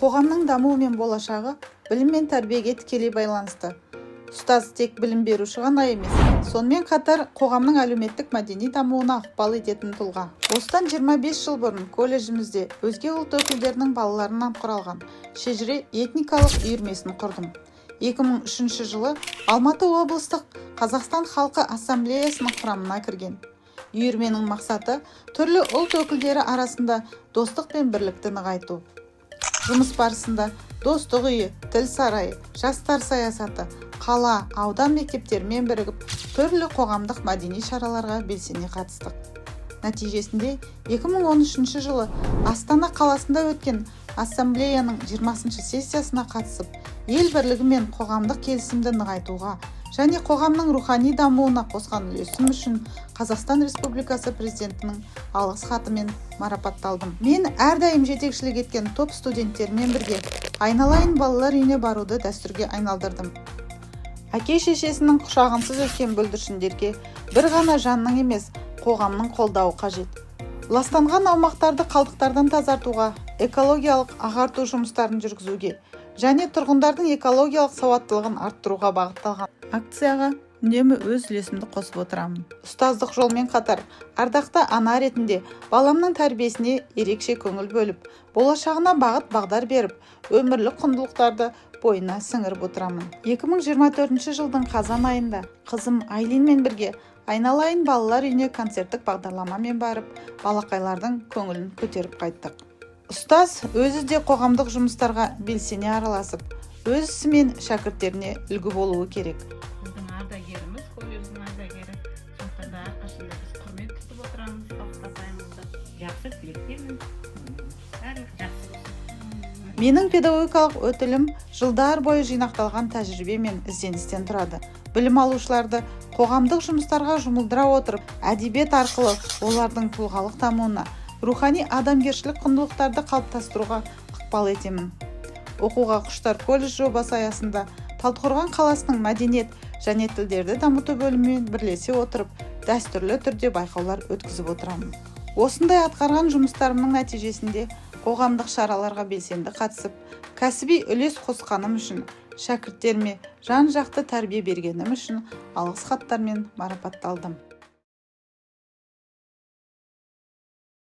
Қоғамның дамуы мен болашағы білім мен тәрбиеге тікелей байланысты. Ұстаз тек білім беруші ғана емес, сонымен қатар қоғамның әлеуметтік мәдени дамуына ықпал ететін тұлға. Осыдан 25 жыл бұрын колледжімізде өзге ұлт өкілдерінің балаларынан құралған шежіре этникалық үйірмесін құрдым. 2003 жылы Алматы облыстық Қазақстан халқы ассамблеясының құрамына кірген. Үйірменің мақсаты түрлі ұлт өкілдері арасында достық пен бірлікті нығайту. Жұмыс барысында достық үйі, тіл сарайы, жастар саясаты, қала, аудан мектептермен бірігіп, түрлі қоғамдық мәдени шараларға белсене қатыстық. Нәтижесінде 2013 жылы Астана қаласында өткен ассамблеяның 20 сессиясына қатысып, ел бірлігі мен қоғамдық келісімді нығайтуға және қоғамның рухани дамуына қосқан үлесім үшін Қазақстан Республикасы президентінің алғыс хатымен марапатталдым. Мен әрдайым жетекшілік еткен топ студенттермен бірге айналайын балалар үйіне баруды дәстүрге айналдырдым. Әке-шешесінің құшағынсыз өскен бүлдіршіндерге бір ғана жанның емес, қоғамның қолдауы қажет. Ластанған аумақтарды қалдықтардан тазартуға, экологиялық ағарту жұмыстарын жүргізуге және тұрғындардың экологиялық сауаттылығын арттыруға бағытталған акцияға үнемі өз үлесімді қосып отырамын. Ұстаздық жолмен қатар, ардақты ана ретінде баламның тәрбиесіне ерекше көңіл бөліп, болашағына бағыт-бағдар беріп, өмірлік құндылықтарды бойына сіңіріп отырамын. 2024 жылдың қазан айында қызым Айлинмен бірге айналайын балалар үйіне концерттік бағдарламамен барып, балақайлардың көңілін көтеріп қайттық. Ұстаз өзі де қоғамдық жұмыстарға белсене араласып, өз ісімен шәкірттеріне үлгі болуы керек. Біздің ардагеріміз, колледждің ардагері, сондықтан да әрқашанда біз құрмет тұтып отырамыз, тоқтатаймыз. Жақсы тілектемін. Барлық жақсы болсын. Менің педагогикалық өтілім жылдар бойы жинақталған тәжірибе мен ізденістен тұрады. Білім алушыларды қоғамдық жұмыстарға жұмылдыра отырып, әдебиет арқылы олардың тұлғалық дамуына, рухани адамгершілік құндылықтарды қалыптастыруға ықпал етемін. Оқуға құштар колледж жобасы аясында Талдықорған қаласының мәдениет және тілдерді дамыту бөлімімен бірлесе отырып, дәстүрлі түрде байқаулар өткізіп отырамын. Осындай атқарған жұмыстарымның нәтижесінде қоғамдық шараларға белсенді қатысып, кәсіби үлес қосқаным үшін, шәкірттеріме жан-жақты тәрбие бергенім үшін алғыс хаттармен марапатталдым.